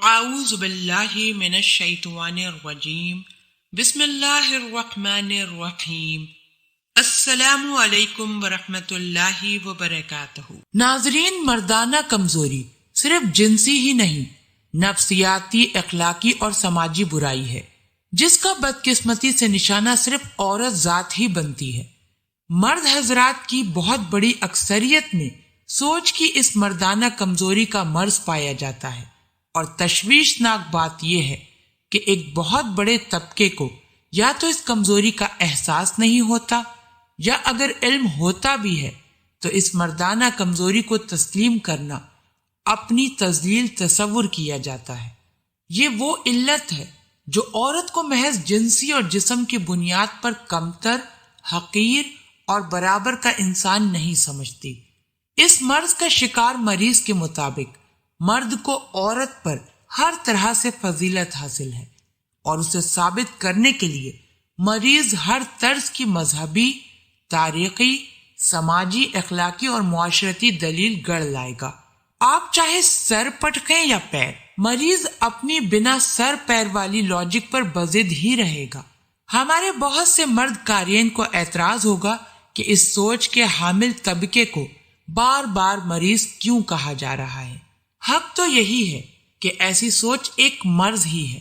اعوذ باللہ من الشیطان الرجیم بسم اللہ الرحمن الرحیم السلام علیکم ورحمۃ اللہ وبرکاتہ۔ ناظرین، مردانہ کمزوری صرف جنسی ہی نہیں، نفسیاتی، اخلاقی اور سماجی برائی ہے جس کا بدقسمتی سے نشانہ صرف عورت ذات ہی بنتی ہے۔ مرد حضرات کی بہت بڑی اکثریت میں سوچ کی اس مردانہ کمزوری کا مرض پایا جاتا ہے، اور تشویشناک بات یہ ہے کہ ایک بہت بڑے طبقے کو یا تو اس کمزوری کا احساس نہیں ہوتا، یا اگر علم ہوتا بھی ہے تو اس مردانہ کمزوری کو تسلیم کرنا اپنی تذلیل تصور کیا جاتا ہے۔ یہ وہ علت ہے جو عورت کو محض جنسی اور جسم کی بنیاد پر کمتر، حقیر اور برابر کا انسان نہیں سمجھتی۔ اس مرض کا شکار مریض کے مطابق مرد کو عورت پر ہر طرح سے فضیلت حاصل ہے، اور اسے ثابت کرنے کے لیے مریض ہر طرز کی مذہبی، تاریخی، سماجی، اخلاقی اور معاشرتی دلیل گڑ لائے گا۔ آپ چاہے سر پٹکیں یا پیر، مریض اپنی بنا سر پیر والی لاجک پر بضد ہی رہے گا۔ ہمارے بہت سے مرد قارئین کو اعتراض ہوگا کہ اس سوچ کے حامل طبقے کو بار بار مریض کیوں کہا جا رہا ہے۔ حق تو یہی ہے کہ ایسی سوچ ایک مرض ہی ہے،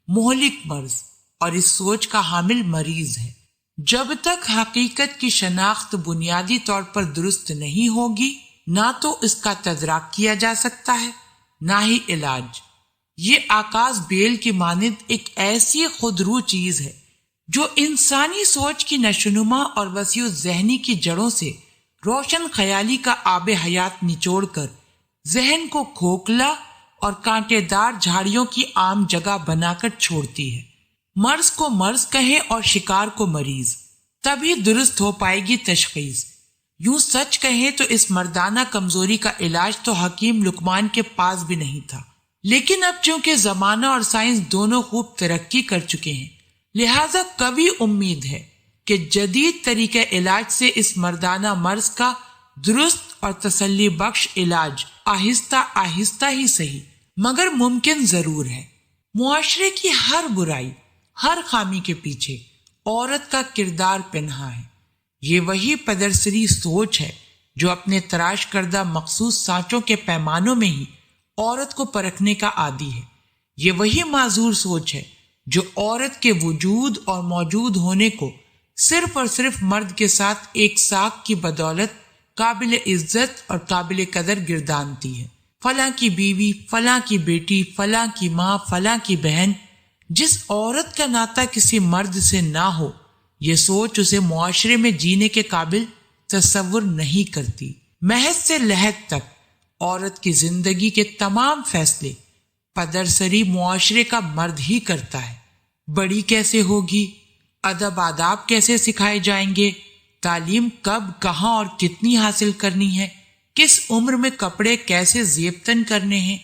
مہلک مرض، اور اس سوچ کا حامل مریض ہے۔ جب تک حقیقت کی شناخت بنیادی طور پر درست نہیں ہوگی، نہ تو اس کا تدراک کیا جا سکتا ہے، نہ ہی علاج۔ یہ آکاش بیل کی مانند ایک ایسی خودرو چیز ہے جو انسانی سوچ کی نشوونما اور وسیع ذہنی کی جڑوں سے روشن خیالی کا آب حیات نچوڑ کر ذہن کو کھوکھلا اور کانٹے دار جھاڑیوں کی عام جگہ بنا کر چھوڑتی ہے۔ مرض کو مرض کہیں اور شکار کو مریض، تبھی درست ہو پائے گی تشخیص۔ یوں سچ کہیں تو اس مردانہ کمزوری کا علاج تو حکیم لقمان کے پاس بھی نہیں تھا، لیکن اب چونکہ زمانہ اور سائنس دونوں خوب ترقی کر چکے ہیں، لہذا قوی امید ہے کہ جدید طریقہ علاج سے اس مردانہ مرض کا درست اور تسلی بخش علاج آہستہ آہستہ ہی صحیح مگر ممکن ضرور ہے۔ معاشرے کی ہر برائی، ہر خامی کے پیچھے عورت کا کردار پنہا ہے۔ یہ وہی پدرسری سوچ ہے جو اپنے تراش کردہ مخصوص سانچوں کے پیمانوں میں ہی عورت کو پرکھنے کا عادی ہے۔ یہ وہی معذور سوچ ہے جو عورت کے وجود اور موجود ہونے کو صرف اور صرف مرد کے ساتھ ایک ساکھ کی بدولت قابل عزت اور قابل قدر گردانتی ہے۔ فلاں کی بیوی، فلاں کی بیٹی، فلاں کی ماں، فلاں کی بہن۔ جس عورت کا ناطہ کسی مرد سے نہ ہو، یہ سوچ اسے معاشرے میں جینے کے قابل تصور نہیں کرتی۔ محض سے لحد تک عورت کی زندگی کے تمام فیصلے پدرسری معاشرے کا مرد ہی کرتا ہے۔ بڑی کیسے ہوگی، ادب آداب کیسے سکھائے جائیں گے، تعلیم کب، کہاں اور کتنی حاصل کرنی ہے، کس عمر میں کپڑے کیسے زیبتن کرنے ہیں،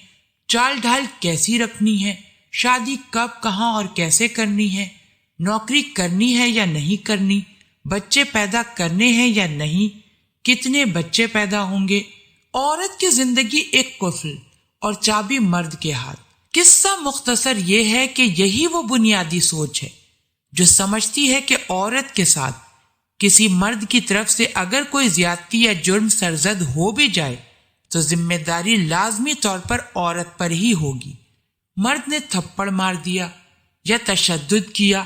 چال ڈھال کیسی رکھنی ہے، شادی کب، کہاں اور کیسے کرنی ہے، نوکری کرنی ہے یا نہیں کرنی، بچے پیدا کرنے ہیں یا نہیں، کتنے بچے پیدا ہوں گے۔ عورت کی زندگی ایک قفل اور چابی مرد کے ہاتھ۔ قصہ مختصر یہ ہے کہ یہی وہ بنیادی سوچ ہے جو سمجھتی ہے کہ عورت کے ساتھ کسی مرد کی طرف سے اگر کوئی زیادتی یا جرم سرزد ہو بھی جائے تو ذمہ داری لازمی طور پر عورت پر ہی ہوگی۔ مرد نے تھپڑ مار دیا یا تشدد کیا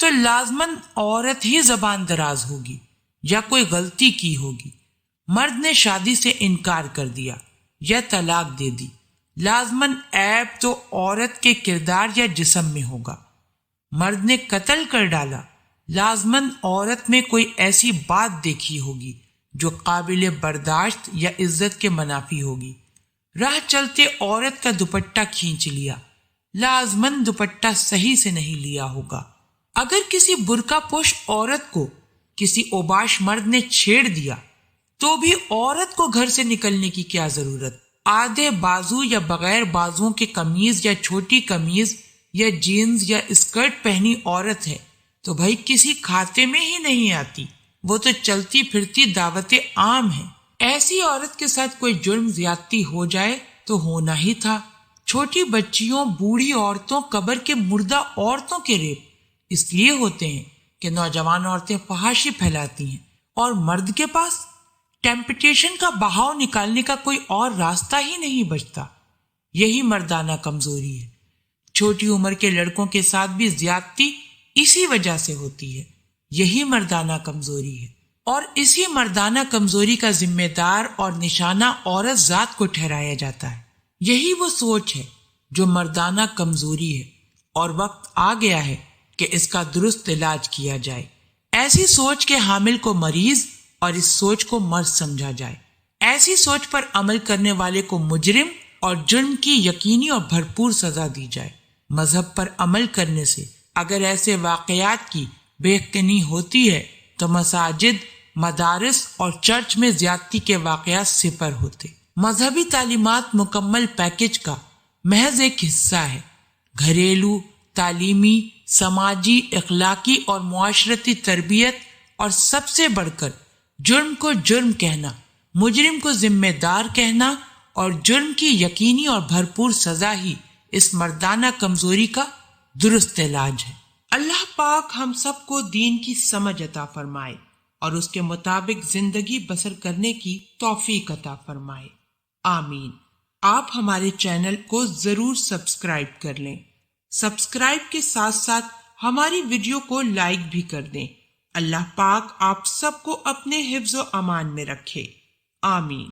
تو لازماً عورت ہی زبان دراز ہوگی یا کوئی غلطی کی ہوگی۔ مرد نے شادی سے انکار کر دیا یا طلاق دے دی، لازماً عیب تو عورت کے کردار یا جسم میں ہوگا۔ مرد نے قتل کر ڈالا، لازماً عورت میں کوئی ایسی بات دیکھی ہوگی جو قابل برداشت یا عزت کے منافی ہوگی۔ راہ چلتے عورت کا دوپٹہ کھینچ لیا، لازماً دوپٹہ صحیح سے نہیں لیا ہوگا۔ اگر کسی برقع پوش عورت کو کسی اوباش مرد نے چھیڑ دیا تو بھی عورت کو گھر سے نکلنے کی کیا ضرورت؟ آدھے بازو یا بغیر بازوؤں کی قمیض یا چھوٹی قمیض یا جینز یا اسکرٹ پہنی عورت ہے تو بھائی کسی کھاتے میں ہی نہیں آتی، وہ تو چلتی پھرتی دعوت عام ہے۔ ایسی عورت کے ساتھ کوئی جرم زیادتی ہو جائے تو ہونا ہی تھا، چھوٹی بچیوں، بوڑھی عورتوں، قبر کے مردہ عورتوں کے ریپ اس لیے ہوتے ہیں کہ نوجوان عورتیں فحاشی پھیلاتی ہیں اور مرد کے پاس ٹیمپٹیشن کا بہاؤ نکالنے کا کوئی اور راستہ ہی نہیں بچتا۔ یہی مردانہ کمزوری ہے۔ چھوٹی عمر کے لڑکوں کے ساتھ بھی زیادتی اسی وجہ سے ہوتی ہے۔ یہی مردانہ کمزوری ہے، اور اسی مردانہ کمزوری کا ذمہ دار اور نشانہ عورت ذات کو ٹھہرایا جاتا ہے۔ یہی وہ سوچ ہے جو مردانہ کمزوری ہے، اور وقت آ گیا ہے کہ اس کا درست علاج کیا جائے۔ ایسی سوچ کے حامل کو مریض اور اس سوچ کو مرض سمجھا جائے۔ ایسی سوچ پر عمل کرنے والے کو مجرم اور جرم کی یقینی اور بھرپور سزا دی جائے۔ مذہب پر عمل کرنے سے اگر ایسے واقعات کی بے یقینی ہوتی ہے تو مساجد، مدارس اور چرچ میں زیادتی کے واقعات صفر ہوتے۔ مذہبی تعلیمات مکمل پیکج کا محض ایک حصہ ہے۔ گھریلو، تعلیمی، سماجی، اخلاقی اور معاشرتی تربیت، اور سب سے بڑھ کر جرم کو جرم کہنا، مجرم کو ذمہ دار کہنا اور جرم کی یقینی اور بھرپور سزا ہی اس مردانہ کمزوری کا درست علاج ہے۔ اللہ پاک ہم سب کو دین کی سمجھ عطا فرمائے اور اس کے مطابق زندگی بسر کرنے کی توفیق عطا فرمائے، آمین۔ آپ ہمارے چینل کو ضرور سبسکرائب کر لیں۔ سبسکرائب کے ساتھ ساتھ ہماری ویڈیو کو لائک بھی کر دیں۔ اللہ پاک آپ سب کو اپنے حفظ و امان میں رکھے، آمین۔